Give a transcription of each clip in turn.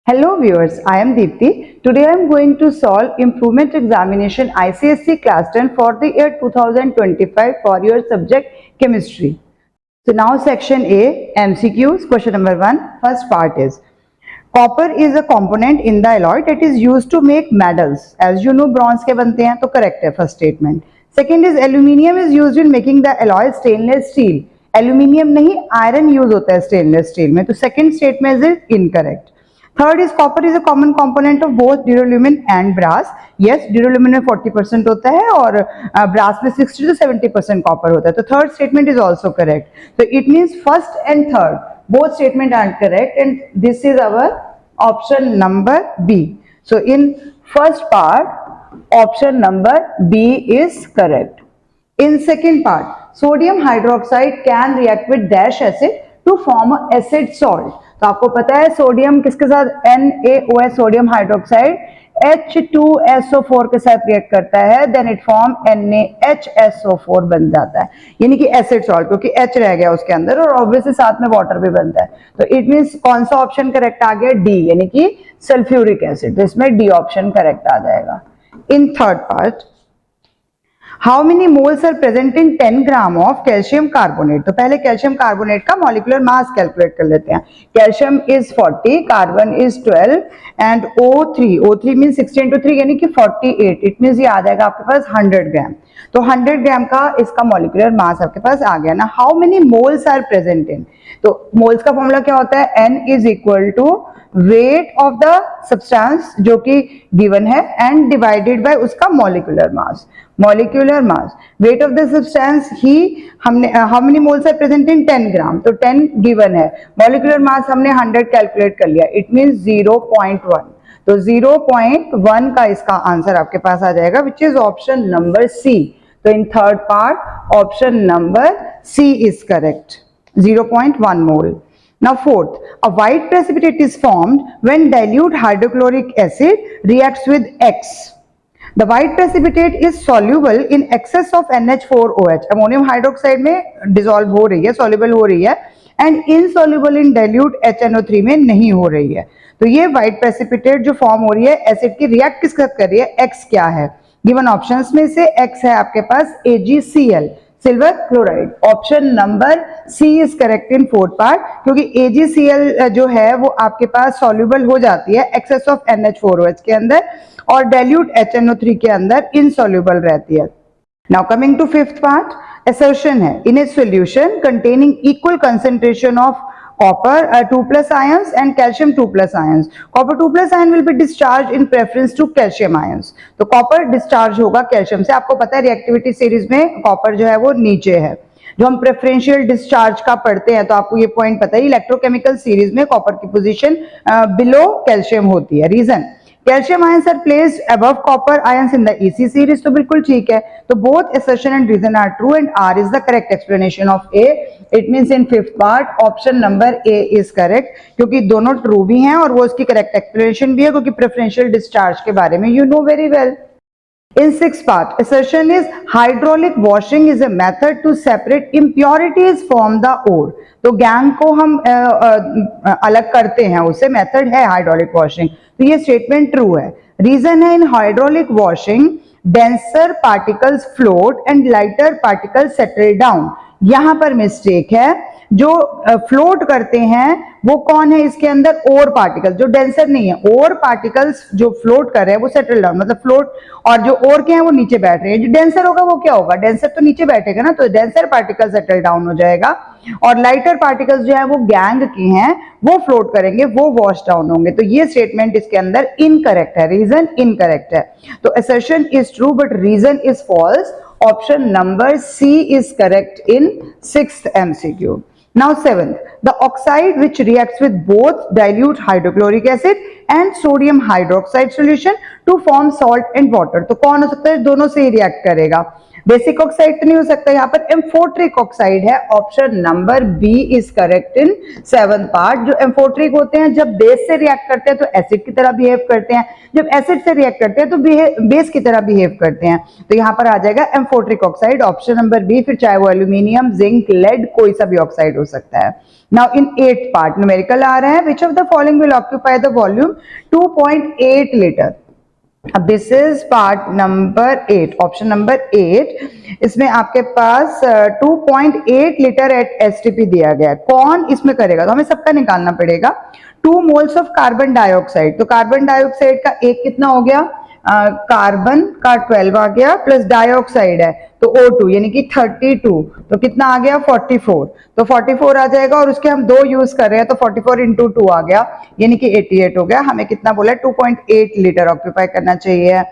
Hello viewers, I am Deepti. Today I am going to solve Improvement Examination ICSE Class 10 for the year 2025 for your subject Chemistry. So now section A, MCQs, question number 1, first part is Copper is a component in the alloy that is used to make medals. As you know, bronze के बनते हैं तो correct है first statement. Second is aluminium is used in making the alloy stainless steel. Aluminium नहीं iron use होता है stainless steel में, तो second statement is incorrect. Third is copper is a common component of both duralumin and brass. Yes, duralumin में 40% होता है और brass में 60 to 70% copper होता है. तो third statement is also correct. So it means first and third both statement are correct, and this is our option number B. So in first part, option number B is correct. In second part, sodium hydroxide can react with dash acid to form a acid salt. तो आपको पता है sodium किसके साथ NaOH sodium hydroxide H2SO4 के साथ react करता है, देन इट फॉर्म NaHSO4 बन जाता है, यानी कि एसिड सॉल्ट, क्योंकि H रह गया उसके अंदर और ऑब्वियसली साथ में वाटर भी बनता है. तो इट मींस कौन सा ऑप्शन करेक्ट आ गया? डी, यानी कि सल्फ्यूरिक एसिड. तो इसमें डी ऑप्शन करेक्ट आ जाएगा. In third part, how many moles are present in 10 gram of calcium carbonate. तो पहले कैल्शियम कार्बोनेट का मॉलिक्यूलर मास कैलकुलेट कर लेते हैं. Calcium is 40, carbon is 12 and O3 mean 16 into 3 यानी कि 48. इट मीन ये आ जाएगा आपके पास 100 ग्राम. तो 100 ग्राम का इसका मॉलिक्यूलर मास आपके पास आ गया ना. How many moles are present in, तो मोल्स का फॉर्मूला क्या होता है? N is equal to weight of the substance जो कि गिवन है एंड डिवाइडेड बाय उसका molecular mass. Molecular mass, weight of the substance ही हमने how many moles are present in 10 gram, तो 10 गिवन है. मॉलिक्यूलर मास हमने 100 कैलकुलेट कर लिया, इट मींस 0.1. तो 0.1 का इसका आंसर आपके पास आ जाएगा, which is option number C. तो in third part option number C is correct, 0.1 mole. Now fourth, a white precipitate is formed when dilute hydrochloric acid reacts with X. The white precipitate is soluble in excess of NH4OH. Ammonium hydroxide में dissolve हो रही है, soluble हो रही है, and insoluble in dilute HNO3 में नहीं हो रही है. तो ये व्हाइट प्रेसिपिटेट जो फॉर्म हो रही है एसिड की, रिएक्ट किसके साथ कर रही है? X क्या है? गिवन ऑप्शंस में से X है आपके पास AgCl, silver chloride. Option number C is correct in fourth part, क्योंकि AgCl जो है वो आपके पास सॉल्युबल हो जाती है एक्सेस ऑफ NH4OH के अंदर और डाइल्यूट HNO3 के अंदर इनसॉल्युबल रहती है. Now coming to fifth part, assertion है, in a solution containing equal concentration of copper 2 plus ions and calcium 2 plus ions, copper 2 plus ion will be discharged in preference to calcium ions. तो copper discharge होगा calcium से. आपको पता है reactivity series में copper जो है वो नीचे है. जो हम प्रेफरेंशियल डिस्चार्ज का पढ़ते हैं तो आपको ये पॉइंट पता है, इलेक्ट्रोकेमिकल सीरीज में कॉपर की पोजीशन बिलो कैल्शियम होती है. Reason, calcium ions are placed above copper ions in the EC series. तो बिल्कुल ठीक है. तो both assertion and reason are true and R is the correct explanation of A. It means in fifth part option number A is correct, क्योंकि दोनों true भी हैं और वो उसकी करेक्ट एक्सप्लेनेशन भी है, क्योंकि प्रेफरेंशियल डिस्चार्ज के बारे में you know very well. In sixth part, assertion is hydraulic washing is a method to separate impurities from the ore. तो गैंग को हम अलग करते हैं, उससे मेथड है हाइड्रोलिक वॉशिंग. तो ये स्टेटमेंट ट्रू है. रीजन है, इन hydraulic washing denser particles float and lighter particles settle down. यहां पर मिस्टेक है. जो फ्लोट करते हैं वो कौन है इसके अंदर? ओर पार्टिकल. जो डेंसर नहीं है, ओर पार्टिकल्स जो फ्लोट कर रहे हैं वो सेटल डाउन, मतलब फ्लोट, और जो ओर के हैं वो नीचे बैठ रहे हैं. जो डेंसर होगा वो क्या होगा? डेंसर तो नीचे बैठेगा ना, तो डेंसर पार्टिकल सेटल डाउन हो जाएगा, और लाइटर पार्टिकल्स जो है वो गैंग के हैं, वो फ्लोट करेंगे, वो वॉश डाउन होंगे. तो ये स्टेटमेंट इसके अंदर इनकरेक्ट है, रीजन इनकरेक्ट है. तो assertion is true but reason is false. Option number C is correct in 6th MCQ. Now 7th, the oxide which reacts with both dilute hydrochloric acid and sodium hydroxide solution to form salt and water. तो कौन हो सकता है? दोनों से ही react करेगा. Basic oxide तो नहीं हो सकता, यहाँ पर एम्फोट्रिक ऑक्साइड है. Option number B is correct in seventh part. जो एम्फोट्रिक होते हैं जब बेस से रिएक्ट करते हैं तो एसिड की तरह बिहेव करते हैं, जब एसिड से रिएक्ट करते हैं तो बेस की तरह बिहेव करते हैं. तो यहाँ पर आ जाएगा amphoteric oxide, option number B. फिर चाहे वो एल्यूमिनियम, जिंक, लेड, कोई सा भी ऑक्साइड हो सकता है. Now in eighth part numerical आ रहा है, which of the following will occupy the volume 2.8 liter. अब this is part number 8, option number 8। इसमें आपके पास 2.8 लीटर एट एसटीपी दिया गया है। कौन इसमें करेगा, तो हमें सबका निकालना पड़ेगा। 2 मोल्स ऑफ कार्बन डाइऑक्साइड, तो कार्बन डाइऑक्साइड का एक कितना हो गया, कार्बन का 12 आ गया, प्लस डाइऑक्साइड है तो O2 यानी कि 32, तो कितना आ गया 44, तो 44 आ जाएगा, और उसके हम दो यूज कर रहे हैं तो 44 इंटू 2 आ गया यानी कि 88 हो गया। हमें कितना बोला है, 2.8 लीटर ऑक्यूपाई करना चाहिए।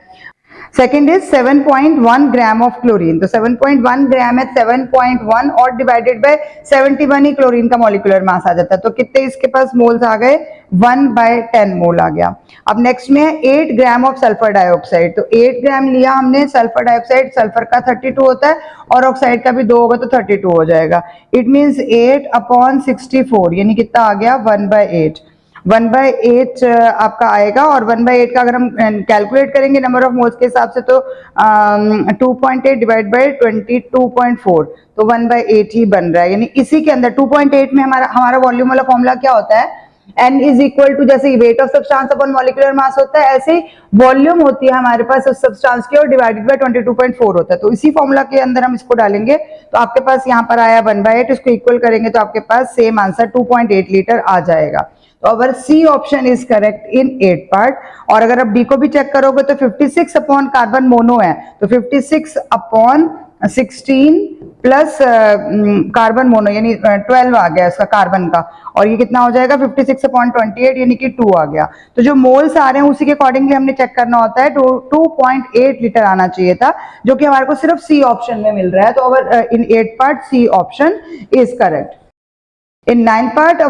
Second is 7.1 gram of chlorine, तो 7.1 ग्राम है, 7.1 और डिवाइडेड बाय 71 ही क्लोरीन का मॉलिक्यूलर मास आ जाता है, तो कितने इसके पास मोल्स आ गए, 1/10 मोल आ गया। अब नेक्स्ट में है 8 ग्राम ऑफ सल्फर डाइऑक्साइड, तो 8 ग्राम लिया हमने सल्फर डाइऑक्साइड, सल्फर का 32 होता है और ऑक्साइड का भी 2 होगा तो 32 हो जाएगा। इट मीन्स 8/64 यानी कितना आ गया 1/8, 1/8 आपका आएगा, और 1/8 का अगर हम कैलकुलेट करेंगे नंबर ऑफ मोल्स के हिसाब से तो 2.8 डिवाइड बाई 22.4, तो 1/8 ही बन रहा है। यानी इसी के अंदर 2.8 में हमारा वॉल्यूम वाला फॉर्मूला क्या होता है, N इज इक्वल टू, जैसे weight of substance upon molecular mass होता है, ऐसे ही वॉल्यूम होती है हमारे पास उस सब्सटेंस की और डिवाइडेड बाय 22.4 होता है। तो इसी फॉर्मूला के अंदर हम इसको डालेंगे तो आपके पास यहाँ पर आया 1/8, इसको इक्वल करेंगे तो आपके पास सेम आंसर 2.8 लीटर आ जाएगा। तो our C option is correct in 8 part. और अगर आप डी को भी चेक करोगे तो 56 अपॉन कार्बन मोनो है, तो 56 अपॉन 16 प्लस कार्बन मोनो यानी 12 आ गया इसका कार्बन का, और ये कितना हो जाएगा 56 अपॉन 28 यानी कि 2 आ गया। तो जो मोल्स आ रहे हैं उसी के अकॉर्डिंगली हमने चेक करना होता है, तो 2.8 लीटर आना चाहिए था, जो कि हमारे को सिर्फ सी ऑप्शन में मिल रहा है। तो our in 8 part C option is correct. In 9 part, a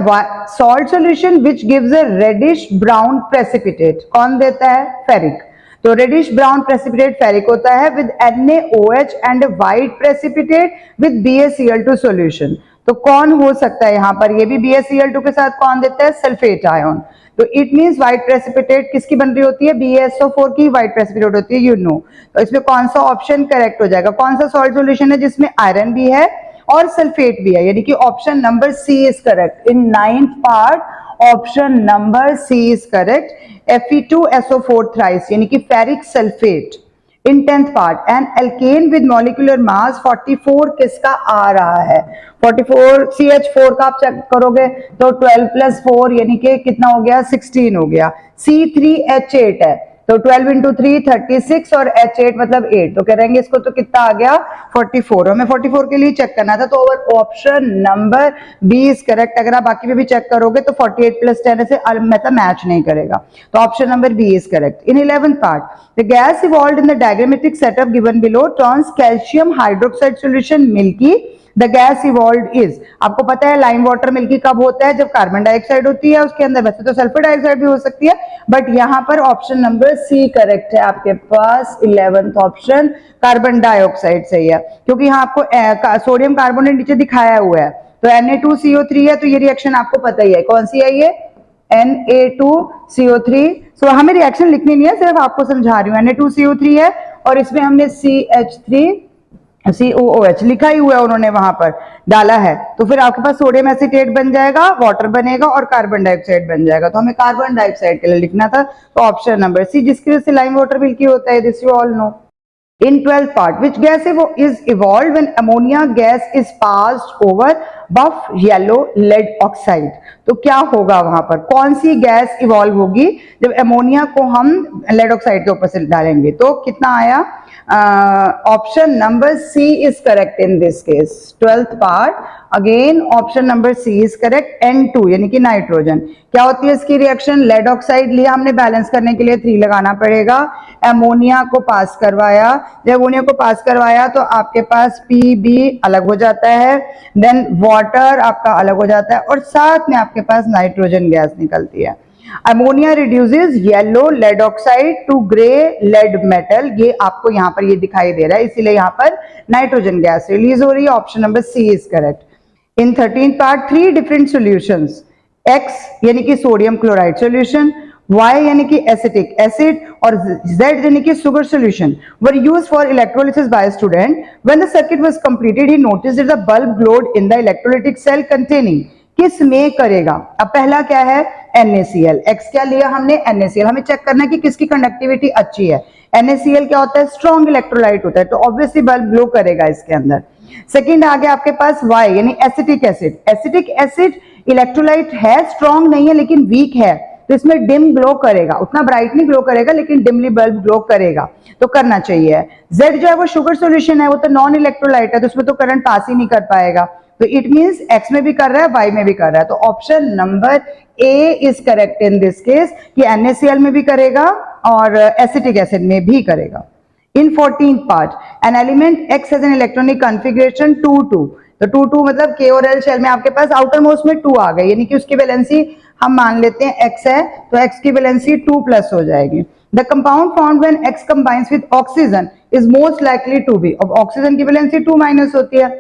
salt solution which gives a reddish brown precipitate, कौन देता है, फेरिक। तो रेडिश ब्राउन प्रेसिपिटेट फेरिक होता है with NaOH and white precipitate with BaCl2 solution. तो कौन हो सकता है यहाँ पर, ये भी BaCl2 के साथ कौन देता है, सल्फेट आयन। तो इट मींस व्हाइट प्रेसिपिटेट किसकी बन रही होती है, BaSO4 की व्हाइट प्रेसिपिटेट होती है, यू नो। तो इसमें कौन सा ऑप्शन करेक्ट हो जाएगा, कौन सा सॉल्ट सॉल्यूशन है जिसमें आयरन भी है और सल्फेट भी है, यानी कि option number C is correct in 9th part, option number C is correct. Fe2SO4 thrice यानी कि ferric sulphate in 10th part. And alkane with molecular mass 44 किसका आ रहा है, 44 CH4 का आप चेक करोगे तो 12 + 4 यानी कि कितना हो गया 16 हो गया। C3H8 है तो 12 इंटू 3 36 और H8 मतलब 8, तो करेंगे इसको तो कितना आ गया 44, हमें 44 के लिए चेक करना था, तो option number B is correct. अगर आप बाकी में भी चेक करोगे तो 48 + 10 से मतलब मैच नहीं करेगा, तो option number B is correct. In 11th part the gas evolved in the diagrammatic setup given below turns calcium hydroxide solution milky, the gas evolved is, आपको पता है लाइम वाटर मिल्की कब होता है, जब कार्बन डाइऑक्साइड होती है उसके अंदर, वैसे तो सल्फर डाइऑक्साइड भी हो सकती है, बट यहाँ पर ऑप्शन नंबर सी करेक्ट है आपके पास, 11th ऑप्शन कार्बन डाइऑक्साइड सही है, क्योंकि यहाँ आपको सोडियम कार्बोनेट नीचे दिखाया हुआ है, तो Na2CO3 है, तो ये रिएक्शन आपको पता ही है कौन सी है, ये Na2CO3। सो हमें रिएक्शन लिखनी नहीं है, सिर्फ आपको समझा रही हूँ, Na2CO3 है और इसमें हमने CH3COOH लिखा ही हुआ है, उन्होंने वहां पर डाला है, तो फिर आपके पास सोडियम एसीटेट बन जाएगा, वाटर बनेगा और कार्बन डाइऑक्साइड बन जाएगा, तो हमें कार्बन डाइऑक्साइड के लिए लिखना था, तो ऑप्शन नंबर सी, जिसकी वजह से लाइम वाटर मिल्की होता है, this you all know. In 12th part, which gas is evolved when ammonia gas is passed over buff yellow lead oxide? तो क्या होगा वहां पर, कौन सी गैस इवॉल्व होगी जब अमोनिया को हम लेड ऑक्साइड के ऊपर से डालेंगे, तो कितना आया, option number C is correct in this case. 12th part again option number C is correct, N2 यानी कि नाइट्रोजन। क्या होती है इसकी रिएक्शन, लेड ऑक्साइड लिया हमने, बैलेंस करने के लिए 3 लगाना पड़ेगा, अमोनिया को पास करवाया, जब अमोनिया को पास करवाया तो आपके पास Pb अलग हो जाता है, देन वाटर आपका अलग हो जाता है और साथ में आपके पास नाइट्रोजन गैस निकलती है। Ammonia reduces yellow lead oxide to grey lead metal, ये आपको यहाँ पर ये दिखाई दे रहा है, इसीलिए यहाँ पर नाइट्रोजन गैस रिलीज हो रही है, option number C is correct. In 13th part 3 different solutions, X यानी कि सोडियम क्लोराइड सॉल्यूशन, Y यानी कि एसिटिक एसिड और Z यानी कि sugar solution were used for electrolysis by a student. When the circuit was completed, he noticed that the bulb glowed in the electrolytic cell containing किस में करेगा। अब पहला क्या है, NaCl, X क्या लिया हमने, NaCl। हमें चेक करना है कि किसकी कंडक्टिविटी अच्छी है। NaCl क्या होता है, स्ट्रॉन्ग इलेक्ट्रोलाइट होता है, तो ऑब्वियसली बल्ब ग्लो करेगा इसके अंदर। सेकंड आ गया आपके पास Y यानी acetic acid. Acetic acid electrolyte है, स्ट्रॉन्ग नहीं है लेकिन वीक है, तो इसमें डिम ग्लो करेगा, उतना ब्राइट नहीं ग्लो करेगा लेकिन डिमली बल्ब ग्लो करेगा, तो करना चाहिए। Z जो है वो शुगर सॉल्यूशन है, वो तो नॉन इलेक्ट्रोलाइट है, तो उसमें तो करंट पास ही नहीं कर पाएगा, तो इट मींस X में भी कर रहा है, Y में भी कर रहा है, तो option number A is correct in this case कि NaCl में भी करेगा और एसिटिक एसिड में भी करेगा। In 14th part, an element X has an electronic configuration 2,2, तो 2,2 मतलब K और L शेल में आपके पास आउटर मोस्ट में 2 आ गए, यानी कि उसकी वैलेंसी हम मान लेते हैं X है, तो X की वैलेंसी 2 प्लस हो जाएगी। The compound formed when X combines with oxygen is most likely to be, अब ऑक्सीजन की वैलेंसी 2 माइनस होती है,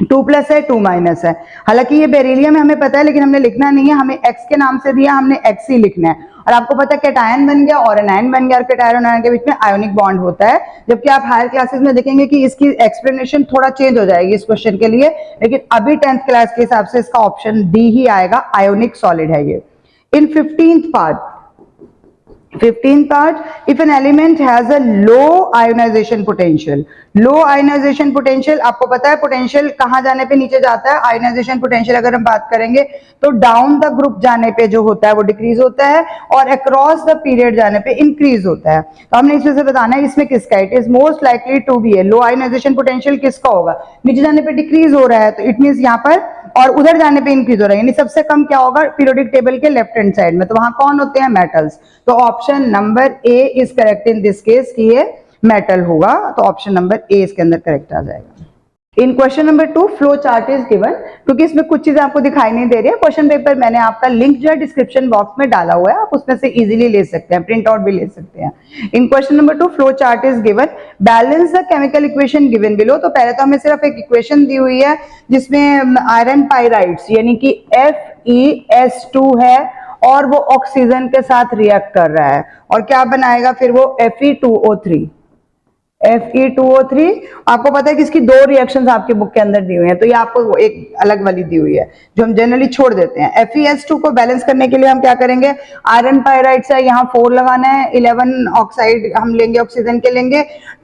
2 प्लस है 2 माइनस है, हालांकि ये बेरिलियम है हमें पता है लेकिन हमने लिखना नहीं है, हमें X के नाम से दिया, हमने X ही लिखना है। और आपको पता है कैटायन बन गया और एनायन बन गया, और कैटायन और आयन के बीच में आयोनिक बॉन्ड होता है, जबकि आप हायर क्लासेस में देखेंगे कि इसकी एक्सप्लेनेशन थोड़ा चेंज हो जाएगी इस क्वेश्चन के लिए, लेकिन अभी 10th क्लास के हिसाब से इसका ऑप्शन डी ही आएगा, आयोनिक सॉलिड है ये। इन 15th part, if an element has a low ionization potential, low ionization potential, आपको पता है पोटेंशियल कहां जाने पे नीचे जाता है, आयोनाइजेशन पोटेंशियल अगर हम बात करेंगे तो डाउन द ग्रुप जाने पे जो होता है वो डिक्रीज होता है और अक्रॉस द पीरियड जाने पे इंक्रीज होता है। तो हमने इसमें से बताना है इसमें किसका, it is most likely to be है, लो आयोनाइजेशन पोटेंशियल किसका होगा, नीचे जाने पे डिक्रीज हो रहा है, तो इट मींस यहाँ पर, और उधर जाने पे इंक्रीज हो रहा है, यानी सबसे कम क्या होगा पीरियोडिक टेबल के लेफ्ट हैंड साइड में, तो वहां कौन होते हैं, मेटल्स। तो option number A is correct in this case कि ये मेटल होगा, तो ऑप्शन नंबर ए इसके अंदर करेक्ट आ जाएगा। In question number 2 flow chart is given, क्योंकि इसमें कुछ चीजें आपको दिखाई नहीं दे रही है, क्वेश्चन पेपर मैंने आपका लिंक जो है डिस्क्रिप्शन बॉक्स में डाला हुआ है, आप उसमें से इजीली ले सकते हैं, प्रिंट आउट भी ले सकते हैं। In question number 2 flow chart is given, balance the chemical equation given below, तो पहले तो हमें सिर्फ एक इक्वेशन दी हुई है जिसमें आयरन पाइराइड्स यानी कि FeS2 है और वो ऑक्सीजन के साथ रिएक्ट कर रहा है, और क्या बनाएगा फिर वो Fe2O3, Fe2O3। आपको पता है कि इसकी 2 रिएक्शंस आपके बुक के अंदर दी हुई हैं, तो ये आपको एक अलग वाली दी हुई है जो हम जनरली छोड़ देते हैं। FeS2 को बैलेंस करने के लिए हम क्या करेंगे, आयरन पाइराइड से यहाँ 4 लगाना है, 11 ऑक्साइड हम लेंगे, ऑक्सीजन के लेंगे,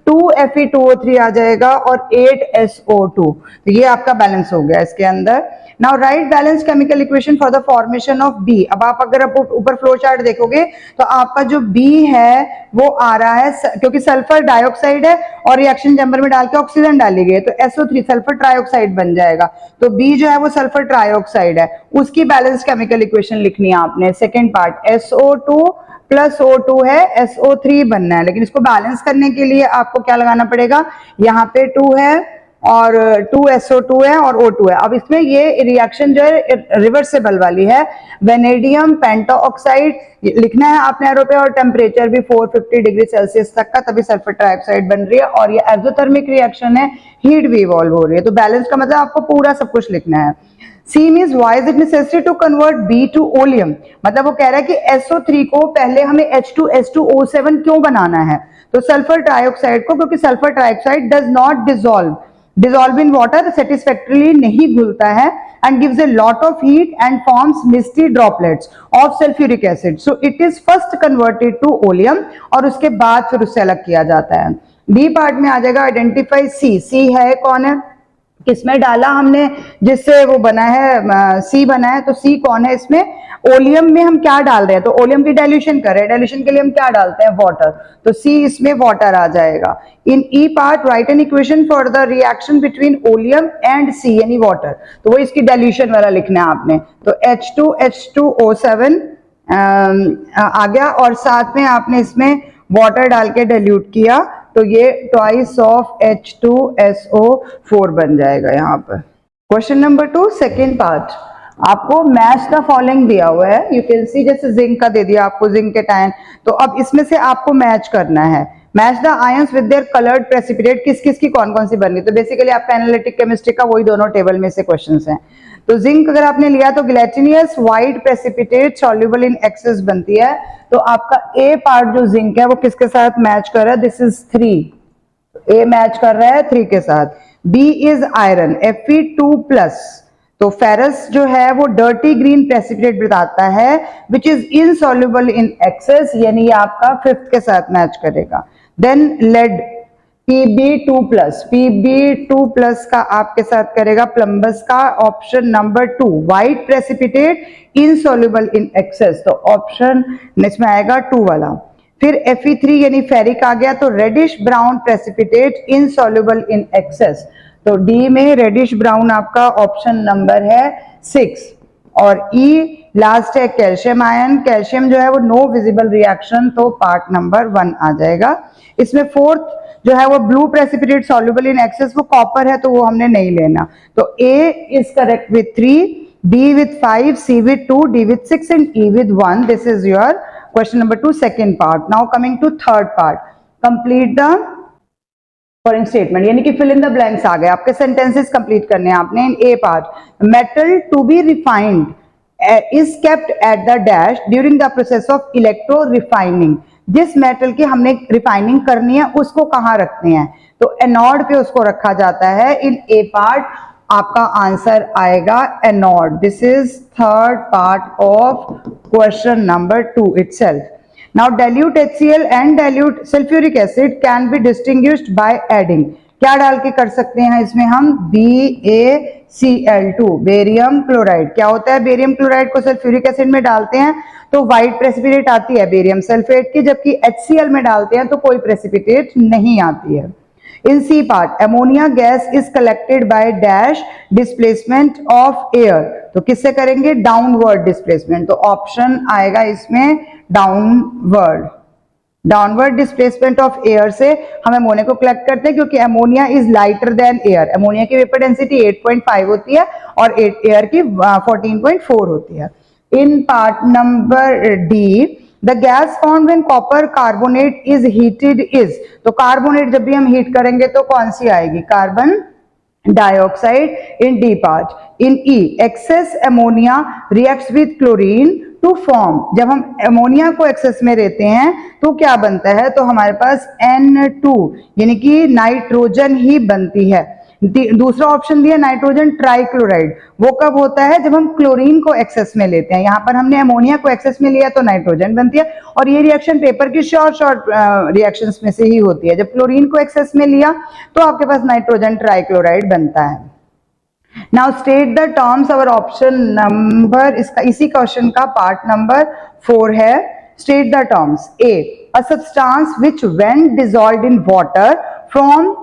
2 Fe2O3 आ जाएगा और 8 SO2, तो ये आपका बैलेंस हो गया इसके अंदर। Now right balance chemical equation for the formation of B। अब आप अगर ऊपर फ्लो चार्ट देखोगे तो आपका जो B है वो आ रहा है, क्योंकि सल्फर डाइऑक्साइड है और रिएक्शन चैम्बर में डाल के ऑक्सीजन डाली गई है, तो SO3 सल्फर ट्राइऑक्साइड बन जाएगा, तो B जो है वो सल्फर ट्राइऑक्साइड है, उसकी बैलेंस केमिकल इक्वेशन लिखनी है आपने। Second part SO2 plus O2 है, SO3 बनना है, लेकिन इसको बैलेंस करने के लिए आपको क्या लगाना पड़ेगा, यहाँ पे 2 है और 2 SO2 है और O2 है। अब इसमें ये रिएक्शन जो है रिवर्सेबल वाली है, वेनेडियम पेंटाऑक्साइड लिखना है आपने एरो पे, और टेम्परेचर भी 450 डिग्री सेल्सियस तक का, तभी सल्फर ट्राइऑक्साइड बन रही है, और ये एक्सोथर्मिक रिएक्शन है, हीट भी इवॉल्व हो रही है, तो बैलेंस का मतलब आपको पूरा सब कुछ लिखना है। C means why is it necessary to convert B to oleum, मतलब वो कह रहा है कि SO3 को पहले हमें H2SO7 क्यों बनाना है, तो सल्फर ट्राइऑक्साइड को, क्योंकि sulphur trioxide does not dissolve in water, satisfactorily नहीं घुलता है, and gives a lot of heat and forms misty droplets of sulfuric acid, so it is first converted to oleum और उसके बाद फिर उससे अलग किया जाता है। डी पार्ट में आ जाएगा आइडेंटिफाई C है कौन है, किसमें डाला हमने जिससे वो बना है C बना है, तो C कौन है इसमें, ओलियम में हम क्या डाल रहे हैं, तो ओलियम की डाइल्यूशन कर रहे हैं, डाइल्यूशन के लिए हम क्या डालते हैं, वाटर, तो C इसमें वाटर आ जाएगा। In E part write an equation for the reaction between oleum and C यानी वाटर, तो वो इसकी डाइल्यूशन वाला लिखना है आपने, तो H2H2O7 आ गया, और साथ में आपने इसमें वाटर डाल के डाइल्यूट किया, तो ये ट्वाइस ऑफ H2SO4 बन जाएगा यहाँ पर। क्वेश्चन नंबर 2 सेकेंड पार्ट, आपको मैच द फॉलोइंग दिया हुआ है, यू कैन सी, जैसे जिंक का दे दिया आपको, जिंक के टाइन, तो अब इसमें से आपको मैच करना है, match the ions with their coloured precipitate, किस किस की कौन कौन सी बन रही, तो बेसिकली आपका एनालिटिक केमिस्ट्री का वही दोनों टेबल में से क्वेश्चंस हैं। तो जिंक अगर आपने लिया तो gelatinous white precipitate soluble in excess बनती है, तो आपका ए पार्ट जो जिंक है वो किसके साथ मैच कर रहा है, दिस इज 3, ए मैच कर रहा है 3 के साथ। B is iron Fe2 plus, तो फेरस जो है वो डर्टी ग्रीन प्रेसिपिटेट बताता है which is insoluble in excess, यानी ये आपका फिफ्थ के साथ मैच करेगा। देन लेड Pb2+ का आपके साथ करेगा प्लम्बस का option number 2, white precipitate insoluble in excess, तो ऑप्शन इसमें आएगा 2 वाला। फिर Fe3 यानी फेरिक आ गया, तो reddish brown precipitate insoluble in excess, तो डी में रेडिश ब्राउन आपका ऑप्शन नंबर है 6। और ई लास्ट है कैल्शियम आयन, कैल्शियम जो है वो नो विजिबल रिएक्शन, तो पार्ट नंबर 1 आ जाएगा। इसमें फोर्थ जो है वो blue precipitate soluble in excess, वो कॉपर है तो वो हमने नहीं लेना, तो A is correct with 3, B with 5, C with 2, D with 6 and E with 1। This is your question number 2 second part. Now coming to third part, complete the following statement, यानी कि फिल इन द ब्लैंक्स आ गए आपके, sentences complete करने हैं आपने। In A part, metal to be refined is kept at the dash during the process of electro refining, जिस metal की हमने रिफाइनिंग करनी है उसको कहाँ रखते हैं, तो एनोड पे उसको रखा जाता है। इन ए पार्ट आपका आंसर आएगा anode. This is third part of question number 2 itself. Now dilute HCl and dilute sulfuric acid can be distinguished by adding, क्या डाल के कर सकते हैं इसमें हम, BaCl2, बेरियम क्लोराइड। क्या होता है, बेरियम क्लोराइड को सल्फ्यूरिक एसिड में डालते हैं तो व्हाइट प्रेसिपिटेट आती है बेरियम सल्फेट की, जबकि HCl में डालते हैं तो कोई प्रेसिपिटेट नहीं आती है। In C part, ammonia gas is collected by dash displacement of air, तो किससे करेंगे, डाउनवर्ड डिस्प्लेसमेंट, तो ऑप्शन आएगा इसमें downward. Downward displacement of air से हम अमोनिया को कलेक्ट करते हैं, क्योंकि ammonia is lighter than air, ammonia की वेपर डेंसिटी 8.5 होती है और एयर की 14.4 होती है। In part number D, the gas found when copper carbonate is heated is, तो कार्बोनेट जब भी हम हीट करेंगे तो कौन सी आएगी, carbon dioxide. In D part, in E, excess ammonia reacts with chlorine to form, जब हम अमोनिया को एक्सेस में लेते हैं तो क्या बनता है, तो हमारे पास N2 यानी कि नाइट्रोजन ही बनती है। दूसरा ऑप्शन दिया नाइट्रोजन ट्राइक्लोराइड, वो कब होता है, जब हम क्लोरीन को एक्सेस में लेते हैं। यहाँ पर हमने अमोनिया को एक्सेस में लिया तो नाइट्रोजन बनती है, और ये रिएक्शन पेपर की शॉर्ट रिएक्शंस में से ही होती है। जब क्लोरीन को एक्सेस में लिया तो आपके पास नाइट्रोजन ट्राइक्लोराइड बनता है। Now state the terms, our option number, इसका इसी क्वेश्चन का पार्ट नंबर 4 है। State the terms, A, a substance which when dissolved in water from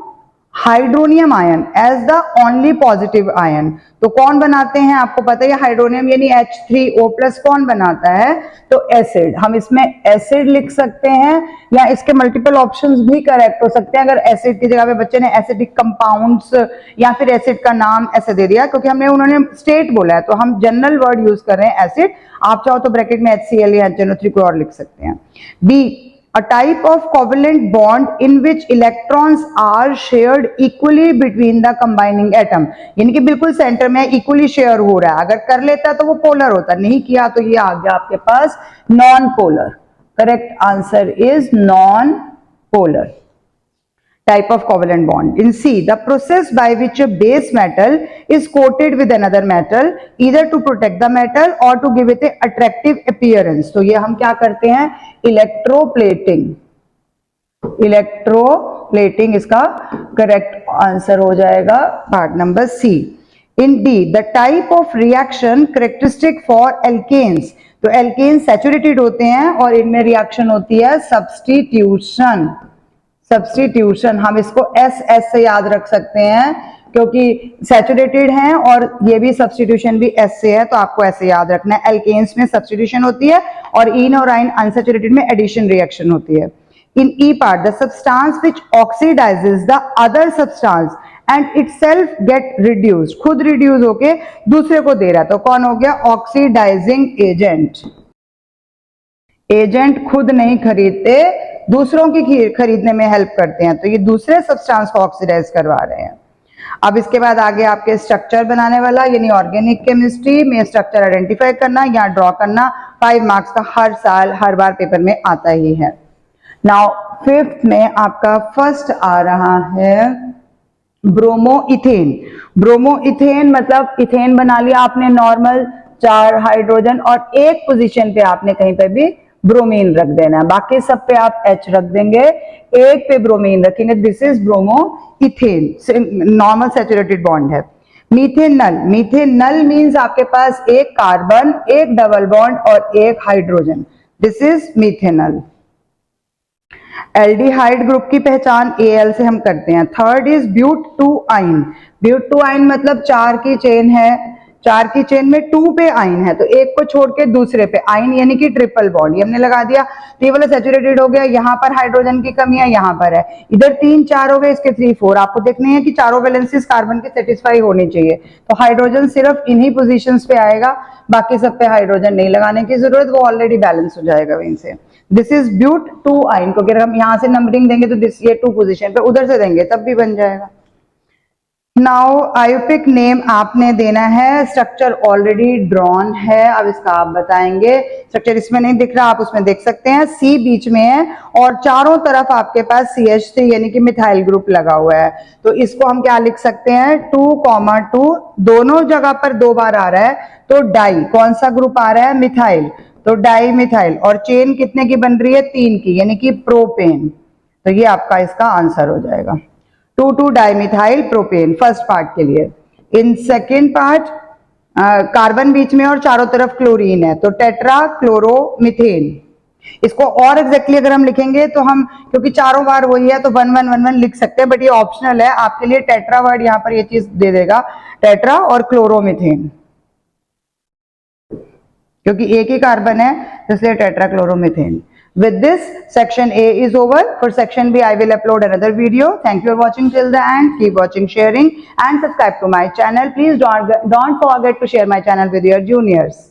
hydronium ion as the only positive ion, तो कौन बनाते हैं, आपको पता है हाइड्रोनियम यानी H3O+ कौन बनाता है, तो एसिड। हम इसमें एसिड लिख सकते हैं या इसके मल्टीपल ऑप्शंस भी करेक्ट हो सकते हैं। अगर एसिड की जगह पे बच्चे ने एसिडिक कंपाउंड्स या फिर एसिड का नाम ऐसे दे दिया, क्योंकि हमने उन्होंने स्टेट बोला है तो हम जनरल वर्ड यूज कर रहे हैं एसिड। आप चाहो तो ब्रैकेट में HCl या HNO3 को और लिख सकते हैं। B, a type of covalent bond in which electrons are shared equally between the combining atom, यानी कि बिल्कुल सेंटर में इक्वली शेयर हो रहा है। अगर कर लेता तो वो पोलर होता, नहीं किया तो ये आ गया आपके पास non polar. Correct answer is non polar type of covalent bond. In C, the process by which a base metal is coated with another metal either to protect the metal or to give it a attractive appearance, तो ये हम क्या करते हैं, electroplating. Electroplating इसका correct answer हो जाएगा part number C. In D, the type of reaction characteristic for alkanes, तो एल्केन्स सैचुरेटेड होते हैं और इनमें रिएक्शन होती है सब्स्टिट्यूशन। सब्स्टिट्यूशन हम इसको SS से याद रख सकते हैं, क्योंकि सैचुरेटेड हैं और ये भी सब्स्टिट्यूशन भी S से है, तो आपको ऐसे याद रखना है। एल्केन्स में सब्स्टिट्यूशन होती है और इन और आइन अनसैचुरेटेड में एडिशन रिएक्शन होती है। In E part, the substance which oxidises the other substance and itself get reduced, खुद रिड्यूस होके दूसरे को दे रहा है, तो कौन हो गया, ऑक्सीडाइजिंग एजेंट। एजेंट खुद नहीं खरीदते, दूसरों की खरीदने में हेल्प करते हैं, तो ये दूसरे सब्सटेंस को ऑक्सीडाइज करवा रहे हैं। अब इसके बाद आगे आपके स्ट्रक्चर बनाने वाला, यानी ऑर्गेनिक केमिस्ट्री में स्ट्रक्चर आइडेंटिफाई करना या ड्रॉ करना, 5 मार्क्स का हर साल हर बार पेपर में आता ही है। नाउ 5th में आपका फर्स्ट आ रहा है ब्रोमोइथेन, ब्रोमोइथेन मतलब इथेन बना लिया आपने नॉर्मल 4 हाइड्रोजन और एक पोजीशन पे आपने कहीं पे भी ब्रोमीन रख देना है, बाकी सब पे आप H रख देंगे, एक पे ब्रोमीन रखेंगे, this is bromoethane, normal saturated bond है। मीथेनल, मीथेनल मींस आपके पास एक कार्बन, एक डबल बॉन्ड और एक hydrogen, this is methanal. Aldehyde group की पहचान Al से हम करते हैं। Third is but two yne, but two yne मतलब 4 की चेन है, 4 की चेन में 2 पे आइन है, तो एक को छोड़ के दूसरे पे आइन यानी कि ट्रिपल बॉन्ड, ये हमने लगा दिया, तो ये वाला सैचुरेटेड हो गया, यहाँ पर हाइड्रोजन की कमी है, यहाँ पर है, इधर 3 4 हो गए, इसके 3 4, आपको देखने हैं कि चारों वैलेंसीज कार्बन के सेटिस्फाई होनी चाहिए, तो हाइड्रोजन सिर्फ इन्हीं पोजीशंस पे आएगा, बाकी सब पे हाइड्रोजन नहीं लगाने की जरूरत, वो ऑलरेडी बैलेंस हो जाएगा वहीं से। This is but two yne को अगर हम यहाँ से नंबरिंग देंगे तो दिस ये 2 पोजीशन पे, उधर से देंगे तब भी बन जाएगा। नाउ आयोपिक नेम आपने देना है, स्ट्रक्चर ऑलरेडी ड्रॉन है, अब इसका आप बताएंगे, स्ट्रक्चर इसमें नहीं दिख रहा, आप उसमें देख सकते हैं, सी बीच में है और चारों तरफ आपके पास CH3 यानी कि मिथाइल ग्रुप लगा हुआ है, तो इसको हम क्या लिख सकते हैं 2,2, दोनों जगह पर 2 बार आ रहा है, तो डाई, कौन सा ग्रुप आ रहा है मिथाइल, तो डाई मिथाइल, और चेन कितने की बन रही है 3 की यानी कि प्रोपेन, तो ये आपका इसका आंसर हो जाएगा 2,2 डाइमिथाइल प्रोपेन फर्स्ट पार्ट के लिए। इन सेकेंड पार्ट कार्बन बीच में और चारों तरफ क्लोरीन है, तो टेट्रा क्लोरोमिथेन, इसको और एग्जैक्टली अगर हम लिखेंगे तो हम, क्योंकि चारों बार वही है तो 1,1,1,1 लिख सकते हैं, बट ये ऑप्शनल है आपके लिए, टेट्रा वर्ड यहाँ पर ये चीज दे देगा, टेट्रा और क्लोरोमिथेन, क्योंकि एक ही कार्बन है इसलिए टेट्राक्लोरोमीथेन। With this, section A is over. For section B, I will upload another video. Thank you for watching till the end. Keep watching, sharing, and subscribe to my channel. Please don't forget to share my channel with your juniors.